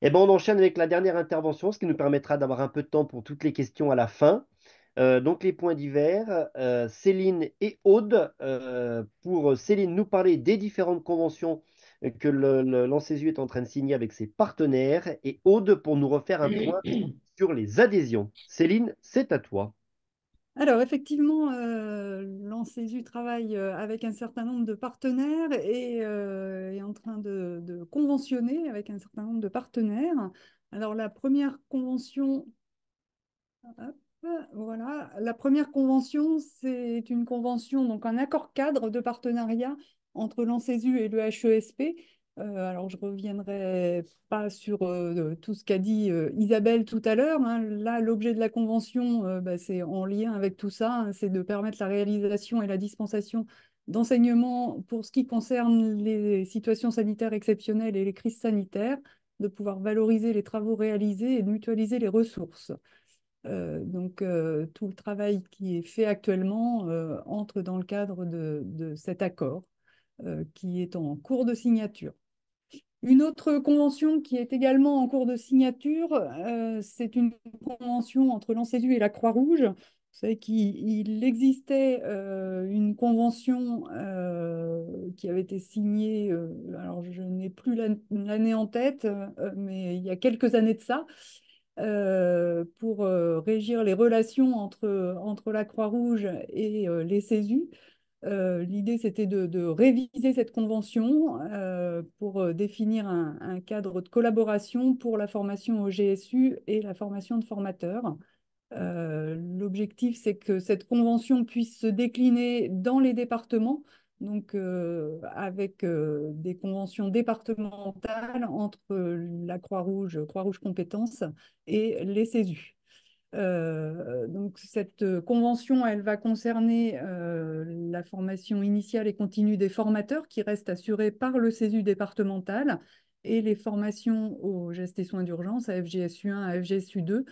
Eh ben, on enchaîne avec la dernière intervention, ce qui nous permettra d'avoir un peu de temps pour toutes les questions à la fin. Donc les points divers, Céline et Aude. Pour Céline, nous parler des différentes conventions que l'Ansesu est en train de signer avec ses partenaires. Et Aude pour nous refaire un point sur les adhésions. Céline, c'est à toi. Alors, effectivement, l'ANSESU travaille avec un certain nombre de partenaires et est en train de conventionner avec un certain nombre de partenaires. Alors, la première convention, hop, voilà, la première convention, c'est une convention, donc un accord cadre de partenariat entre l'ANSESU et le HESP. Alors, je ne reviendrai pas sur tout ce qu'a dit Isabelle tout à l'heure, hein. Là, l'objet de la convention, bah, c'est en lien avec tout ça, hein, c'est de permettre la réalisation et la dispensation d'enseignements pour ce qui concerne les situations sanitaires exceptionnelles et les crises sanitaires, de pouvoir valoriser les travaux réalisés et de mutualiser les ressources. Tout le travail qui est fait actuellement entre dans le cadre de cet accord qui est en cours de signature. Une autre convention qui est également en cours de signature, c'est une convention entre l'ANSESU et la Croix-Rouge. Vous savez qu'il existait une convention qui avait été signée, alors je n'ai plus l'année en tête, mais il y a quelques années de ça, pour régir les relations entre la Croix-Rouge et les CESU. L'idée, c'était de réviser cette convention pour définir un cadre de collaboration pour la formation au GSU et la formation de formateurs. L'objectif, c'est que cette convention puisse se décliner dans les départements, donc avec des conventions départementales entre la Croix-Rouge, Croix-Rouge Compétences et les CESU. Donc cette convention, elle va concerner la formation initiale et continue des formateurs qui reste assurée par le CESU départemental et les formations aux gestes et soins d'urgence à FGSU1, à FGSU2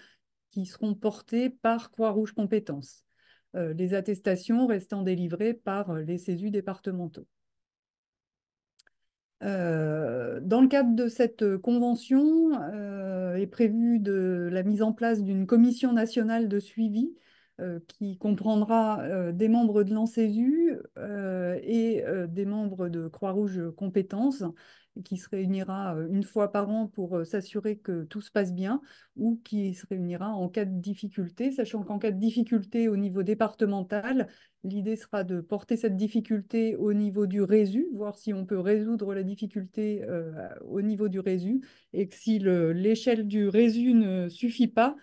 qui seront portées par Croix-Rouge Compétences. Les attestations restant délivrées par les CESU départementaux. Dans le cadre de cette convention, est prévue la mise en place d'une commission nationale de suivi qui comprendra des membres de l'ANSESU et des membres de Croix-Rouge Compétences, et qui se réunira une fois par an pour s'assurer que tout se passe bien, ou qui se réunira en cas de difficulté, sachant qu'en cas de difficulté au niveau départemental, l'idée sera de porter cette difficulté au niveau du résu, voir si on peut résoudre la difficulté au niveau du résu, et que si l'échelle du résu ne suffit pas,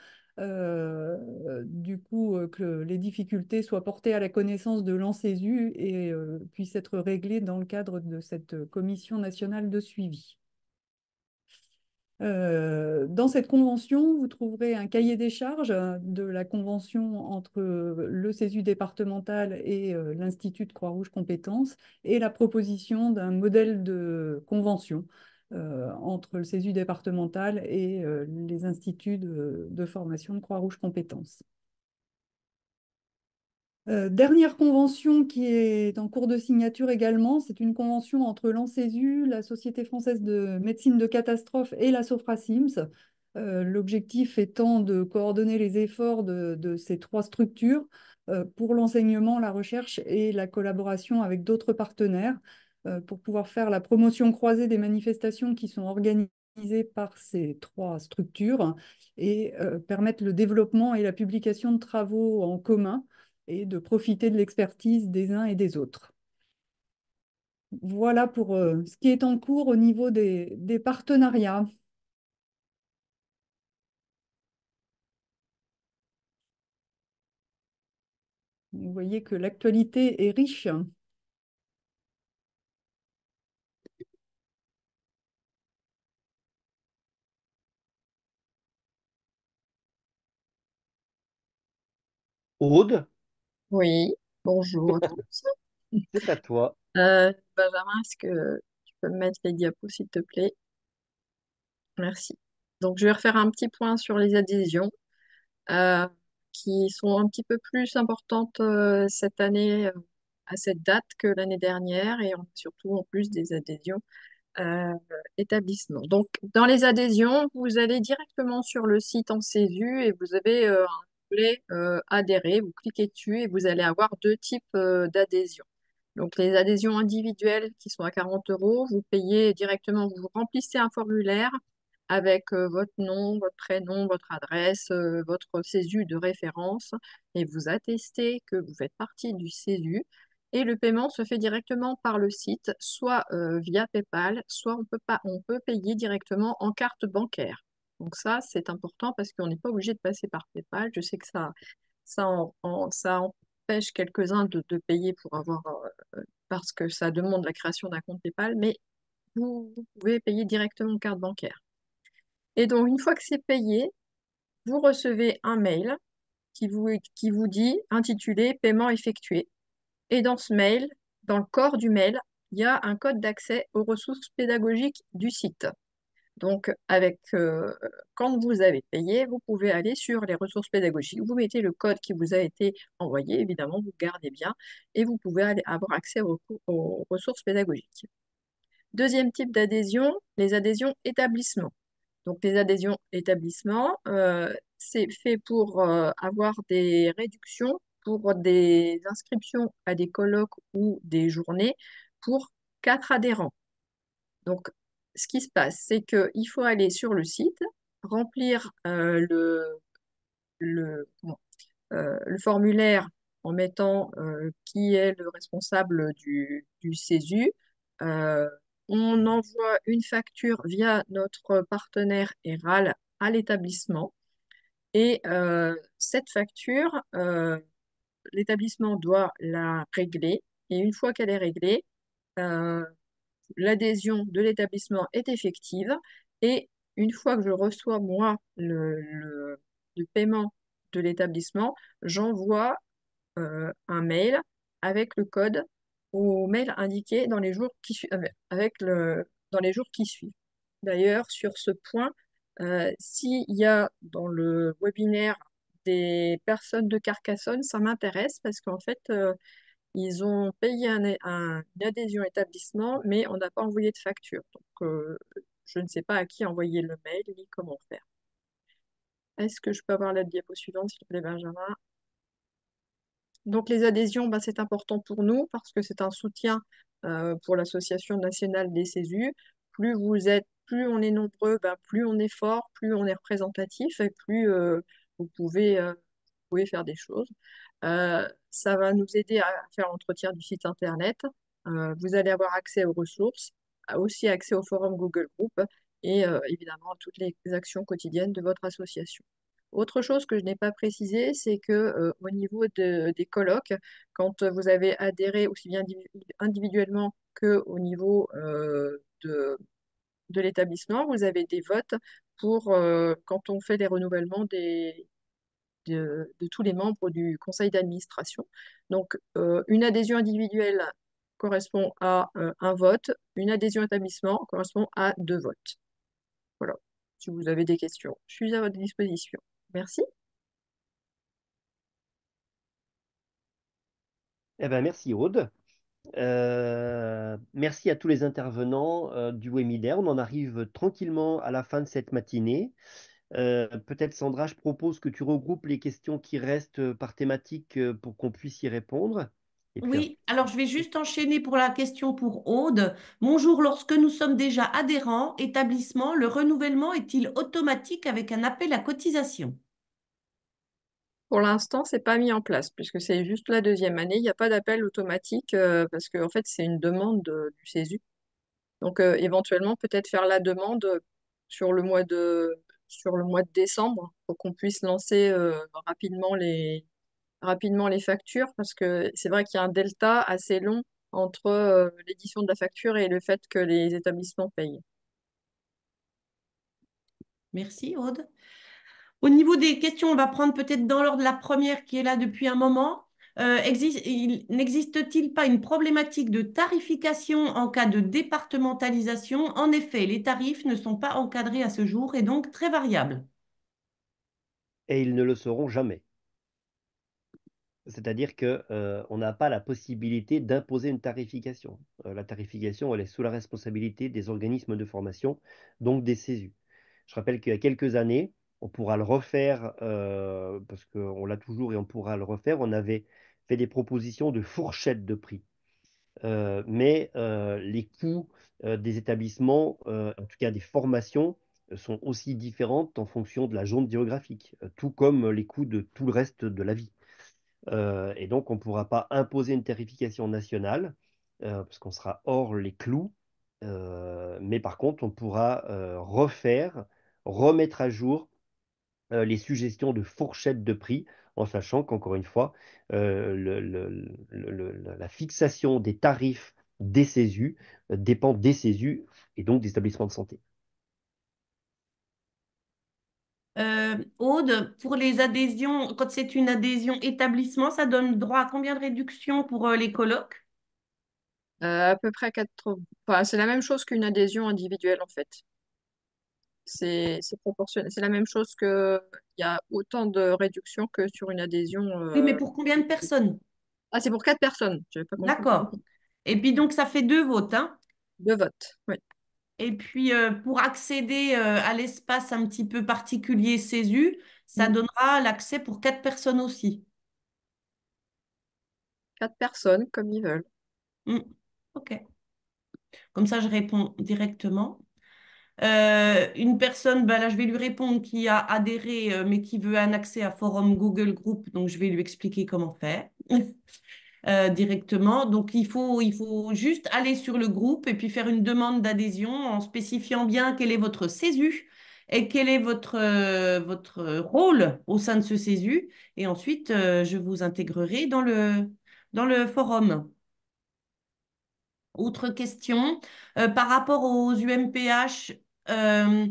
du coup, que les difficultés soient portées à la connaissance de l'ANSESU et puissent être réglées dans le cadre de cette commission nationale de suivi. Dans cette convention, vous trouverez un cahier des charges de la convention entre le CESU départemental et l'Institut de Croix-Rouge Compétences et la proposition d'un modèle de convention entre le CESU départemental et les instituts de formation de Croix-Rouge Compétences. Dernière convention qui est en cours de signature également, c'est une convention entre l'ANSESU, la Société française de médecine de catastrophe et la Sofracims. L'objectif étant de coordonner les efforts de ces trois structures pour l'enseignement, la recherche et la collaboration avec d'autres partenaires pour pouvoir faire la promotion croisée des manifestations qui sont organisées par ces trois structures et permettre le développement et la publication de travaux en commun et de profiter de l'expertise des uns et des autres. Voilà pour ce qui est en cours au niveau des partenariats. Vous voyez que l'actualité est riche. Aude, Oui, bonjour à tous. c'est à toi. Benjamin, est-ce que tu peux me mettre les diapos, s'il te plaît? Merci. Donc, je vais refaire un petit point sur les adhésions euh, qui sont un petit peu plus importantes cette année à cette date que l'année dernière et surtout en plus des adhésions euh, établissement. Donc, dans les adhésions, vous allez directement sur le site en CESU et vous avez un onglet adhérer. Vous cliquez dessus et vous allez avoir deux types d'adhésions. Donc, les adhésions individuelles qui sont à 40 euros, vous payez directement, vous remplissez un formulaire avec votre nom, votre prénom, votre adresse, votre CESU de référence et vous attestez que vous faites partie du CESU. Et le paiement se fait directement par le site, soit via PayPal, soit on peut payer directement en carte bancaire. Donc ça, c'est important parce qu'on n'est pas obligé de passer par PayPal. Je sais que ça empêche quelques-uns de payer pour avoir, parce que ça demande la création d'un compte PayPal, mais vous pouvez payer directement en carte bancaire. Et donc, une fois que c'est payé, vous recevez un mail qui vous dit intitulé Paiement effectué. Et dans ce mail, dans le corps du mail, il y a un code d'accès aux ressources pédagogiques du site. Donc, quand vous avez payé, vous pouvez aller sur les ressources pédagogiques, vous mettez le code qui vous a été envoyé, évidemment, vous le gardez bien, et vous pouvez avoir accès aux ressources pédagogiques. Deuxième type d'adhésion, les adhésions établissements. Donc, les adhésions établissements, c'est fait pour avoir des réductions pour des inscriptions à des colloques ou des journées pour 4 adhérents. Donc, ce qui se passe, c'est qu'il faut aller sur le site, remplir le formulaire en mettant qui est le responsable du CESU. Euh, on envoie une facture via notre partenaire ERAL à l'établissement. Et cette facture, l'établissement doit la régler. Et une fois qu'elle est réglée, euh, l'adhésion de l'établissement est effective. Et une fois que je reçois, moi, le paiement de l'établissement, j'envoie un mail avec le code au mail indiqué dans les jours qui suivent, dans les jours qui suivent. D'ailleurs, sur ce point, s'il y a dans le webinaire des personnes de Carcassonne, ça m'intéresse parce qu'en fait, ils ont payé une adhésion établissement, mais on n'a pas envoyé de facture. Donc, je ne sais pas à qui envoyer le mail ni comment faire. Est-ce que je peux avoir la diapo suivante, s'il te plaît, Benjamin? Donc les adhésions, bah, c'est important pour nous parce que c'est un soutien pour l'Association nationale des CESU. Plus on est nombreux, bah, plus on est fort, plus on est représentatif et plus vous pouvez faire des choses. Ça va nous aider à faire l'entretien du site internet. Vous allez avoir accès aux ressources, aussi accès au forum Google Group et évidemment à toutes les actions quotidiennes de votre association. Autre chose que je n'ai pas précisé, c'est que au niveau des colloques, quand vous avez adhéré aussi bien individuellement qu'au niveau de l'établissement, vous avez des votes pour quand on fait les renouvellements de tous les membres du conseil d'administration. Donc, une adhésion individuelle correspond à un vote, une adhésion établissement correspond à 2 votes. Voilà, si vous avez des questions, je suis à votre disposition. Merci. Eh ben, merci Aude. Merci à tous les intervenants du webinaire. On en arrive tranquillement à la fin de cette matinée. Peut-être Sandra, je propose que tu regroupes les questions qui restent par thématique pour qu'on puisse y répondre. Et puis, Oui, alors je vais juste enchaîner pour la question pour Aude. Bonjour, lorsque nous sommes déjà adhérents, établissement, le renouvellement est-il automatique avec un appel à cotisation? Pour l'instant, c'est pas mis en place puisque c'est juste la deuxième année. Il n'y a pas d'appel automatique parce que en fait, c'est une demande du CESU. Donc, éventuellement, peut-être faire la demande sur le mois de, sur le mois de décembre pour qu'on puisse lancer rapidement les factures parce que c'est vrai qu'il y a un delta assez long entre l'édition de la facture et le fait que les établissements payent. Merci, Aude. Au niveau des questions, on va prendre peut-être dans l'ordre la première qui est là depuis un moment. N'existe-t-il pas une problématique de tarification en cas de départementalisation? En effet, les tarifs ne sont pas encadrés à ce jour et donc très variables. et ils ne le seront jamais. C'est-à-dire que, on n'a pas la possibilité d'imposer une tarification. La tarification, elle est sous la responsabilité des organismes de formation, donc des CESU. Je rappelle qu'il y a quelques années, on pourra le refaire, parce qu'on l'a toujours et on pourra le refaire, on avait fait des propositions de fourchette de prix. Mais les coûts des établissements, en tout cas des formations, sont aussi différentes en fonction de la zone géographique, tout comme les coûts de tout le reste de la vie. Et donc, on ne pourra pas imposer une tarification nationale, parce qu'on sera hors les clous. Mais par contre, on pourra remettre à jour les suggestions de fourchette de prix, en sachant qu'encore une fois, la fixation des tarifs des CESU dépend des CESU et donc des établissements de santé. Aude, pour les adhésions, quand c'est une adhésion établissement, ça donne droit à combien de réduction pour les colocs? À peu près 80. Enfin, c'est la même chose qu'une adhésion individuelle en fait. C'est proportionnel. C'est la même chose que il y a autant de réduction que sur une adhésion. Oui, mais pour combien de personnes? Ah, c'est pour 4 personnes. J'avais pas compris. D'accord. Et puis donc, ça fait 2 votes, hein. 2 votes. Oui. Et puis, pour accéder à l'espace un petit peu particulier CESU, ça Mm. donnera l'accès pour 4 personnes aussi. 4 personnes comme ils veulent. Hmm. OK. Comme ça, je réponds directement. Une personne, ben là, je vais lui répondre qui a adhéré, mais qui veut un accès à Forum Google Group. Donc, je vais lui expliquer comment faire directement. Donc, il faut juste aller sur le groupe et puis faire une demande d'adhésion en spécifiant bien quel est votre CESU et quel est votre rôle au sein de ce CESU. Et ensuite, je vous intégrerai dans le forum. Autre question, par rapport aux UMPH, euh,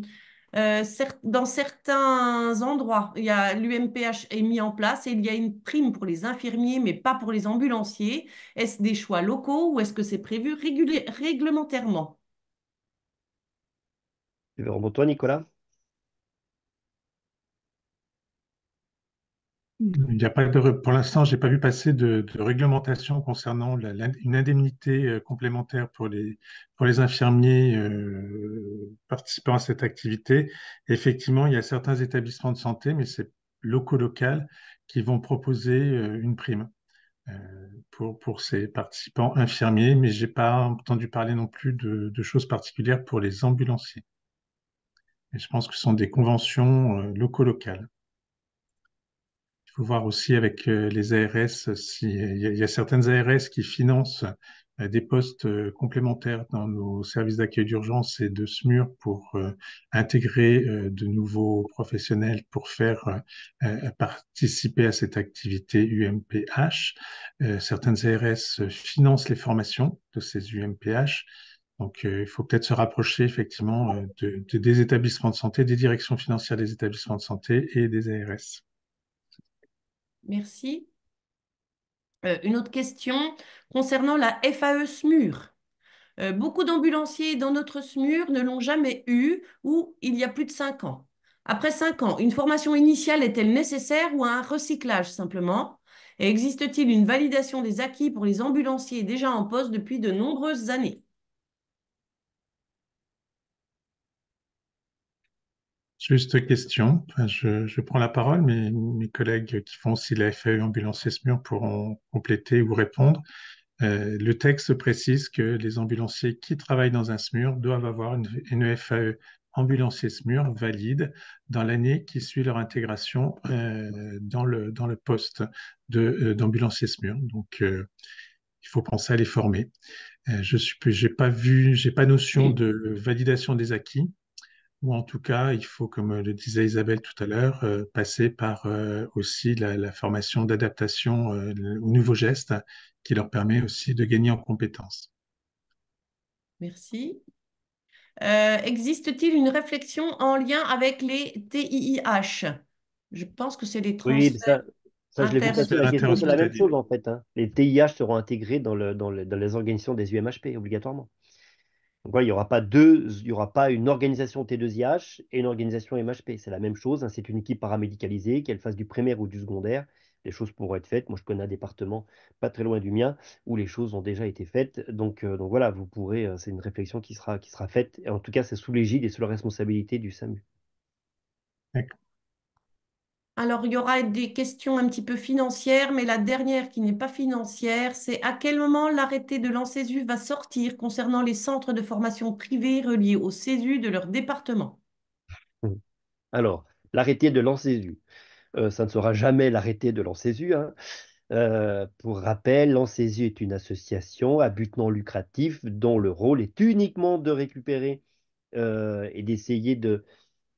dans certains endroits, l'UMPH est mis en place et il y a une prime pour les infirmiers, mais pas pour les ambulanciers. Est-ce des choix locaux ou est-ce que c'est prévu réglementairement? Tu veux rebondir, toi, Nicolas? Il n'y a pas pour l'instant, j'ai pas vu passer de réglementation concernant une indemnité complémentaire pour les infirmiers participant à cette activité. Effectivement, il y a certains établissements de santé, mais c'est local qui vont proposer une prime euh, pour ces participants infirmiers, mais j'ai pas entendu parler non plus de choses particulières pour les ambulanciers. Et je pense que ce sont des conventions locales. Il faut voir aussi avec les ARS, il y a certaines ARS qui financent des postes complémentaires dans nos services d'accueil d'urgence et de SMUR pour intégrer de nouveaux professionnels pour faire participer à cette activité UMPH. Certaines ARS financent les formations de ces UMPH. Donc, il faut peut-être se rapprocher effectivement des établissements de santé, des directions financières des établissements de santé et des ARS. Merci. Une autre question concernant la FAE SMUR. Beaucoup d'ambulanciers dans notre SMUR ne l'ont jamais eu ou il y a plus de 5 ans. Après 5 ans, une formation initiale est-elle nécessaire ou un recyclage simplement? Et existe-t-il une validation des acquis pour les ambulanciers déjà en poste depuis de nombreuses années? Juste question. Enfin, je prends la parole, mais mes collègues qui font aussi la FAE ambulancier SMUR pourront compléter ou répondre. Le texte précise que les ambulanciers qui travaillent dans un SMUR doivent avoir une FAE ambulancier SMUR valide dans l'année qui suit leur intégration dans le poste d'ambulancier SMUR. Donc, il faut penser à les former. J'ai pas notion de validation des acquis. Ou en tout cas, il faut, comme le disait Isabelle tout à l'heure, passer par aussi la formation d'adaptation aux nouveaux gestes qui leur permet aussi de gagner en compétences. Merci. Existe-t-il une réflexion en lien avec les TIIH? Je pense que c'est les Oui, mais transferts ça, je l'ai vu passer la question, c'est la même Interhospitalier. chose en fait, hein. Les TIH seront intégrés dans les organisations des UMHP obligatoirement. Donc voilà, il y aura pas une organisation T2IH et une organisation MHP. C'est la même chose, hein. C'est une équipe paramédicalisée, qu'elle fasse du primaire ou du secondaire. les choses pourront être faites. Moi, je connais un département pas très loin du mien où les choses ont déjà été faites. Donc voilà, vous pourrez, c'est une réflexion qui sera faite. Et en tout cas, c'est sous l'égide et sous la responsabilité du SAMU. D'accord. Alors, il y aura des questions un petit peu financières, mais la dernière qui n'est pas financière, c'est à quel moment l'arrêté de l'ANSESU va sortir concernant les centres de formation privés reliés au CESU de leur département? Alors, l'arrêté de l'ANSESU. Ça ne sera jamais l'arrêté de l'ANSESU, hein. Pour rappel, l'ANSESU est une association à but non lucratif dont le rôle est uniquement de récupérer et d'essayer de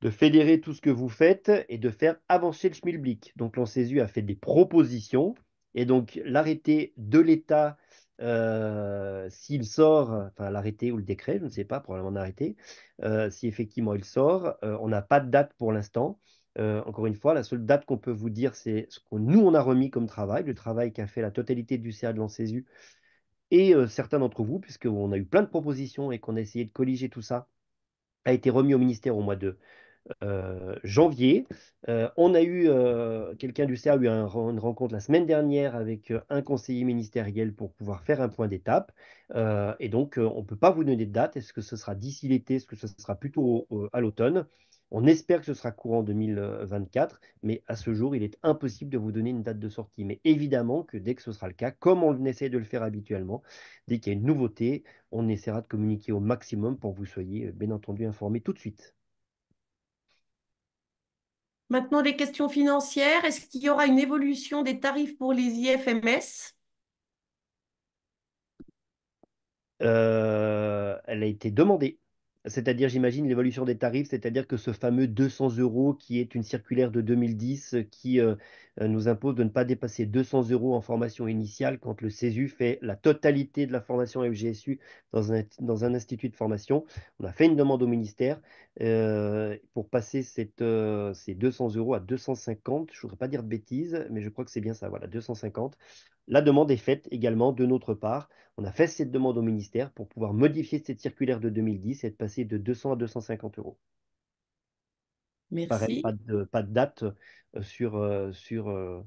fédérer tout ce que vous faites et de faire avancer le schmilblick. Donc l'ANSESU a fait des propositions et donc l'arrêté de l'État, s'il sort, enfin l'arrêté ou le décret, je ne sais pas, probablement un arrêté, si effectivement il sort, on n'a pas de date pour l'instant. Encore une fois, la seule date qu'on peut vous dire, c'est ce que nous, on a remis comme travail, le travail qu'a fait la totalité du CA de l'ANSESU et certains d'entre vous, puisqu'on a eu plein de propositions et qu'on a essayé de colliger tout ça, a été remis au ministère au mois de janvier. On a eu, quelqu'un du CA a eu une rencontre la semaine dernière avec un conseiller ministériel pour pouvoir faire un point d'étape. Et donc, on ne peut pas vous donner de date. Est-ce que ce sera d'ici l'été? Est-ce que ce sera plutôt à l'automne? On espère que ce sera courant 2024, mais à ce jour, il est impossible de vous donner une date de sortie. Mais évidemment que dès que ce sera le cas, comme on essaie de le faire habituellement, dès qu'il y a une nouveauté, on essaiera de communiquer au maximum pour que vous soyez bien entendu informés tout de suite. Maintenant, des questions financières. Est-ce qu'il y aura une évolution des tarifs pour les IFMS? Elle a été demandée. C'est-à-dire, j'imagine, l'évolution des tarifs, c'est-à-dire que ce fameux 200 euros qui est une circulaire de 2010 qui nous impose de ne pas dépasser 200 euros en formation initiale quand le CESU fait la totalité de la formation FGSU dans un institut de formation. On a fait une demande au ministère pour passer ces 200 euros à 250. Je ne voudrais pas dire de bêtises, mais je crois que c'est bien ça, voilà, 250. La demande est faite également de notre part. On a fait cette demande au ministère pour pouvoir modifier cette circulaire de 2010 et de passer de 200 à 250 euros. Pareil, Merci. pas de date sur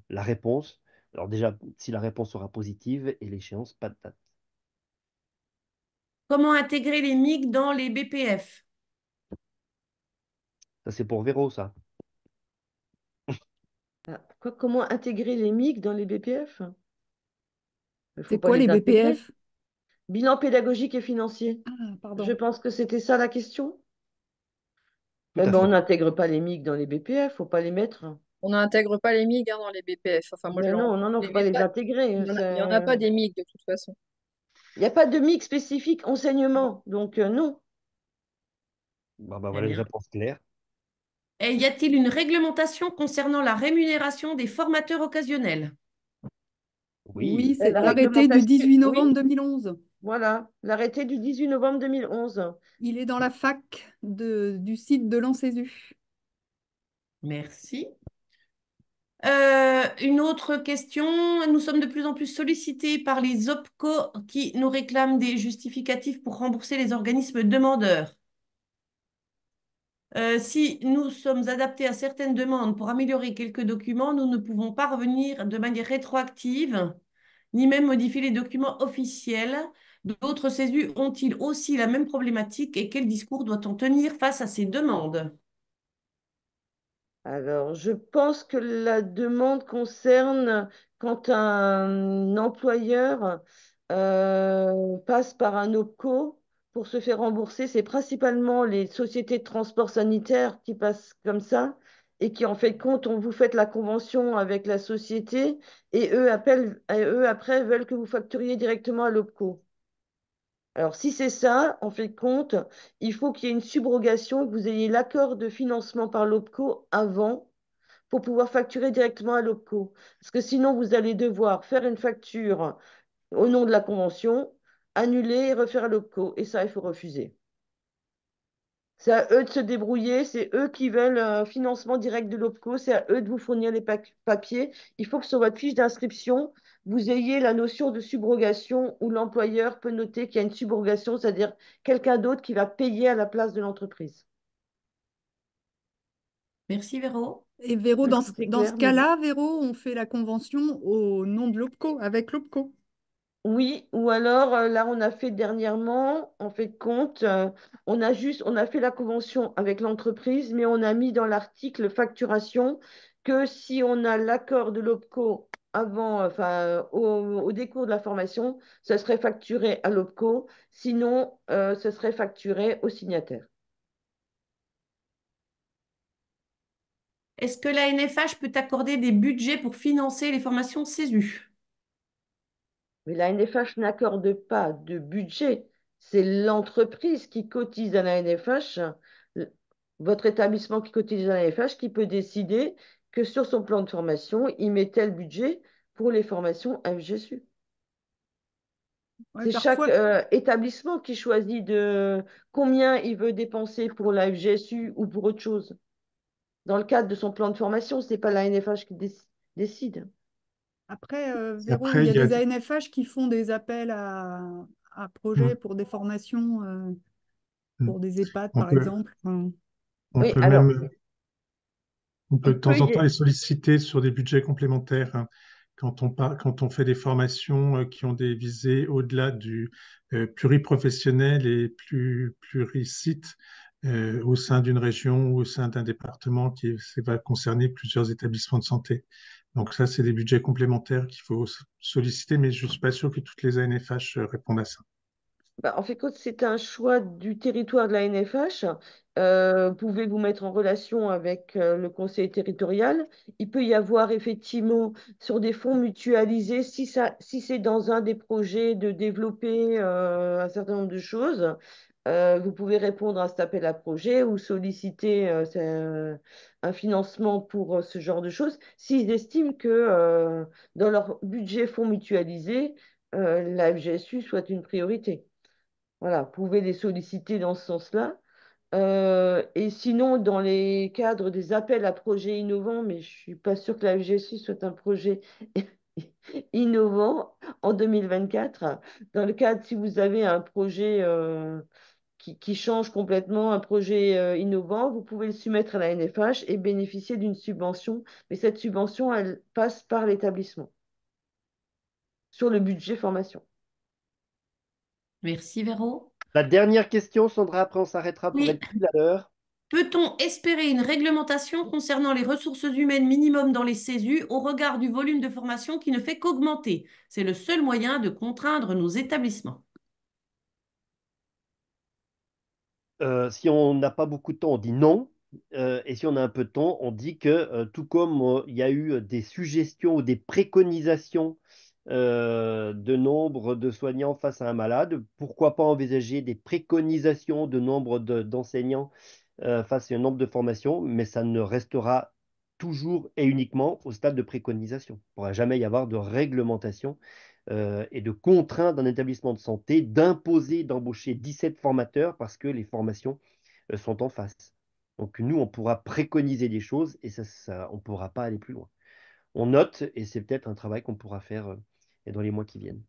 la réponse. Alors déjà, si la réponse sera positive et l'échéance, pas de date. Comment intégrer les MIG dans les BPF? Ça, c'est pour Véro, ça. Ah, comment intégrer les MIG dans les BPF? Il ne faut C'est pas quoi les les intégrer. BPF? Bilan pédagogique et financier. Ah, Je pardon. pense que c'était ça la question. Tout Eh à ben, on fait. n'intègre pas les MIG dans les BPF, faut pas les mettre. On n'intègre pas les MIG hein, dans les BPF. Enfin, moi, Ben non, non, non, je faut les pas mets les pas. intégrer. Il y en a pas des MIG de toute façon. Il n'y a pas de MIG spécifique enseignement, donc non. Bon, bah, Très voilà une bien. réponse claire. Et y a-t-il une réglementation concernant la rémunération des formateurs occasionnels? Oui. Oui, c'est La l'arrêté du réglementation, 18 oui, novembre 2011. voilà, l'arrêté du 18 novembre 2011. Il est dans la fac du site de l'ANSESU. Merci. Une autre question. Nous sommes de plus en plus sollicités par les OPCO qui nous réclament des justificatifs pour rembourser les organismes demandeurs. Si nous sommes adaptés à certaines demandes pour améliorer quelques documents, nous ne pouvons pas revenir de manière rétroactive, ni même modifier les documents officiels. D'autres CESU ont-ils aussi la même problématique et quel discours doit-on tenir face à ces demandes? Alors, je pense que la demande concerne quand un employeur passe par un OPCO pour se faire rembourser. C'est principalement les sociétés de transport sanitaire qui passent comme ça et qui, en fait, compte, on vous faites la convention avec la société et eux après, veulent que vous facturiez directement à l'OPCO. Alors, si c'est ça, en fait compte, il faut qu'il y ait une subrogation, que vous ayez l'accord de financement par l'OPCO avant pour pouvoir facturer directement à l'OPCO. Parce que sinon, vous allez devoir faire une facture au nom de la convention, annuler et refaire à l'OPCO. Et ça, il faut refuser. C'est à eux de se débrouiller, c'est eux qui veulent un financement direct de l'OPCO, c'est à eux de vous fournir les papiers. Il faut que sur votre fiche d'inscription, vous ayez la notion de subrogation où l'employeur peut noter qu'il y a une subrogation, c'est-à-dire quelqu'un d'autre qui va payer à la place de l'entreprise. Merci Véro. Et Véro, Tout est dans ce clair, mais bon. cas-là, Véro, on fait la convention au nom de l'OPCO, avec l'OPCO. Oui, ou alors là, on a fait dernièrement, en fait, compte, on a fait la convention avec l'entreprise, mais on a mis dans l'article facturation que si on a l'accord de l'OPCO avant, enfin, au décours de la formation, ce serait facturé à l'OPCO, sinon, ce serait facturé au signataire. Est-ce que la NFH peut accorder des budgets pour financer les formations CESU? Mais la NFH n'accorde pas de budget. C'est l'entreprise qui cotise à la NFH, l- votre établissement qui cotise à la NFH, qui peut décider que sur son plan de formation, il met tel budget pour les formations FGSU. Ouais, C'est chaque parfois, établissement qui choisit de combien il veut dépenser pour la FGSU ou pour autre chose. Dans le cadre de son plan de formation, ce n'est pas la NFH qui décide. après, Véro, il Après, y a il y a, des ANFH qui font des appels à projets hmm, pour des formations, hmm. pour des EHPAD, on par peut, exemple. on Oui, peut alors, même, on peut il de peut temps en y... temps les solliciter sur des budgets complémentaires, hein, quand on fait des formations qui ont des visées au-delà du pluriprofessionnel et plus pluricite au sein d'une région ou au sein d'un département ça va concerner plusieurs établissements de santé. Donc ça, c'est des budgets complémentaires qu'il faut solliciter, mais je ne suis pas sûr que toutes les ANFH répondent à ça. Bah, en fait, quand c'est un choix du territoire de la NFH, vous pouvez vous mettre en relation avec le conseil territorial. Il peut y avoir effectivement sur des fonds mutualisés, si c'est dans un des projets de développer un certain nombre de choses, vous pouvez répondre à cet appel à projet ou solliciter un financement pour ce genre de choses s'ils estiment que dans leur budget fonds mutualisés, la FGSU soit une priorité. Voilà, vous pouvez les solliciter dans ce sens-là. Et sinon, dans les cadres des appels à projets innovants, mais je ne suis pas sûre que la FGSU soit un projet innovant en 2024. Dans le cadre, si vous avez un projet qui change complètement, un projet innovant, vous pouvez le soumettre à la NFH et bénéficier d'une subvention. Mais cette subvention, elle passe par l'établissement sur le budget formation. Merci Véro. La dernière question, Sandra, après on s'arrêtera pour Oui. être pile à l'heure. Peut-on espérer une réglementation concernant les ressources humaines minimum dans les CESU au regard du volume de formation qui ne fait qu'augmenter? C'est le seul moyen de contraindre nos établissements. Si on n'a pas beaucoup de temps, on dit non. Et si on a un peu de temps, on dit que tout comme il y a eu des suggestions ou des préconisations de nombre de soignants face à un malade, pourquoi pas envisager des préconisations de nombre d'enseignants face à un nombre de formations, mais ça ne restera toujours et uniquement au stade de préconisation. Il ne pourra jamais y avoir de réglementation et de contrainte d'un établissement de santé d'imposer d'embaucher 17 formateurs parce que les formations sont en face. Donc nous, on pourra préconiser des choses et on ne pourra pas aller plus loin. On note et c'est peut-être un travail qu'on pourra faire dans les mois qui viennent.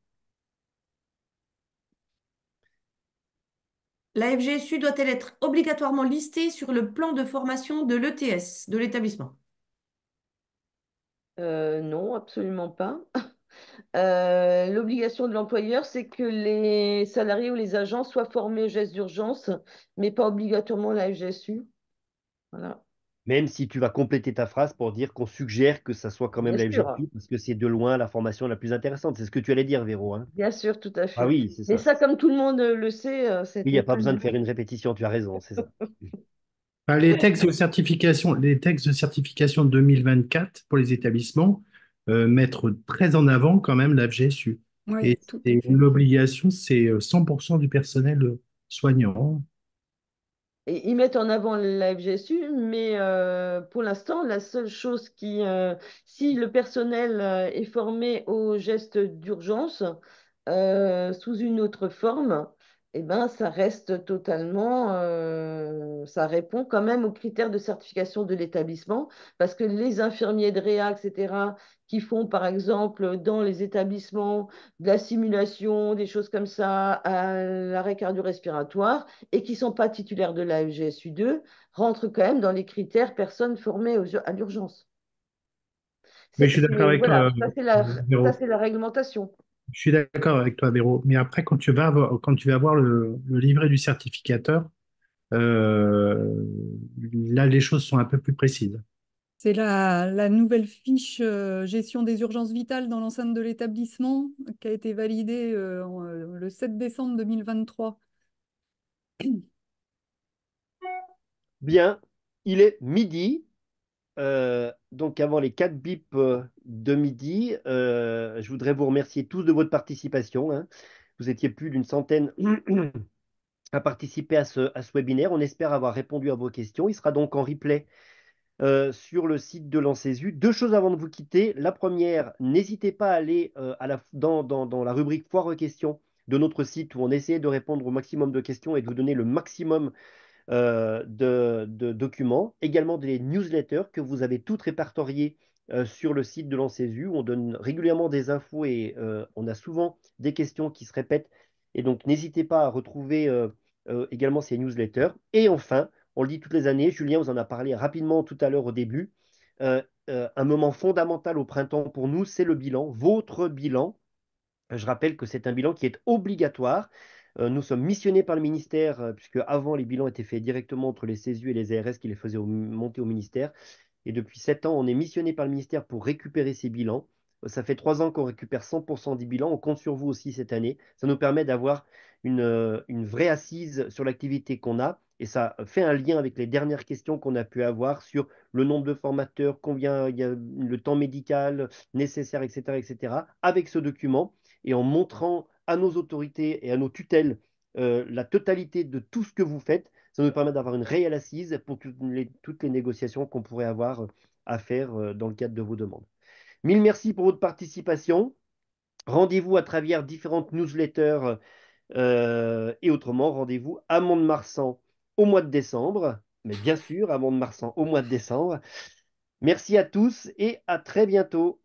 La FGSU doit-elle être obligatoirement listée sur le plan de formation de l'ETS, de l'établissement? Non, absolument pas. L'obligation de l'employeur, c'est que les salariés ou les agents soient formés aux gestes d'urgence, mais pas obligatoirement la FGSU. Voilà. Même si tu vas compléter ta phrase pour dire qu'on suggère que ça soit quand même Bien la sûr, FGSU parce que c'est de loin la formation la plus intéressante. C'est ce que tu allais dire, Véro, hein? bien sûr, tout à Ah fait. oui, c'est Mais ça. ça, comme tout le monde le sait, Oui, il c'est n'y a pas pas besoin du de faire une répétition, tu as raison, c'est ça. Enfin, les textes de certification 2024 pour les établissements mettent très en avant quand même la FGSU. Oui, Et tout à c'est fait. l'obligation, c'est 100% du personnel soignant. Et ils mettent en avant la FGSU, mais pour l'instant, la seule chose si le personnel est formé aux gestes d'urgence sous une autre forme, eh ben, ça reste totalement, ça répond quand même aux critères de certification de l'établissement, parce que les infirmiers de réa, etc., qui font par exemple dans les établissements de la simulation, des choses comme ça, à l'arrêt cardio-respiratoire, et qui ne sont pas titulaires de la FGSU2, rentrent quand même dans les critères personnes formées à l'urgence. Mais je suis d'accord avec Voilà, toi, ça Véro. c'est la réglementation. Je suis d'accord avec toi, Véro. Mais après, quand tu vas avoir le livret du certificateur, euh, là, les choses sont un peu plus précises. C'est la nouvelle fiche gestion des urgences vitales dans l'enceinte de l'établissement qui a été validée le 7 décembre 2023. Bien, il est midi. Donc avant les 4 bips de midi, je voudrais vous remercier tous de votre participation, hein. Vous étiez plus d'une centaine à participer à ce webinaire. On espère avoir répondu à vos questions. Il sera donc en replay sur le site de l'ANSESU. Deux choses avant de vous quitter. La première, n'hésitez pas à aller dans la rubrique foire aux questions de notre site où on essaie de répondre au maximum de questions et de vous donner le maximum de documents, également des newsletters que vous avez toutes répertoriées sur le site de l'ANSESU. On donne régulièrement des infos et on a souvent des questions qui se répètent. Et donc, n'hésitez pas à retrouver également ces newsletters. Et enfin, on le dit toutes les années, Julien vous en a parlé rapidement tout à l'heure au début, un moment fondamental au printemps pour nous, c'est le bilan, votre bilan. Je rappelle que c'est un bilan qui est obligatoire. Nous sommes missionnés par le ministère, puisque avant les bilans étaient faits directement entre les CESU et les ARS qui les faisaient monter au ministère. Et depuis 7 ans, on est missionné par le ministère pour récupérer ces bilans. Ça fait 3 ans qu'on récupère 100% des bilans. On compte sur vous aussi cette année. Ça nous permet d'avoir une vraie assise sur l'activité qu'on a. Et ça fait un lien avec les dernières questions qu'on a pu avoir sur le nombre de formateurs, combien il y a le temps médical nécessaire, etc., etc. Avec ce document et en montrant à nos autorités et à nos tutelles la totalité de tout ce que vous faites, ça nous permet d'avoir une réelle assise pour toutes les négociations qu'on pourrait avoir à faire dans le cadre de vos demandes. Mille merci pour votre participation. Rendez-vous à travers différentes newsletters et autrement, rendez-vous à Mont-de-Marsan au mois de décembre. Mais bien sûr, à Mont-de-Marsan au mois de décembre. Merci à tous et à très bientôt.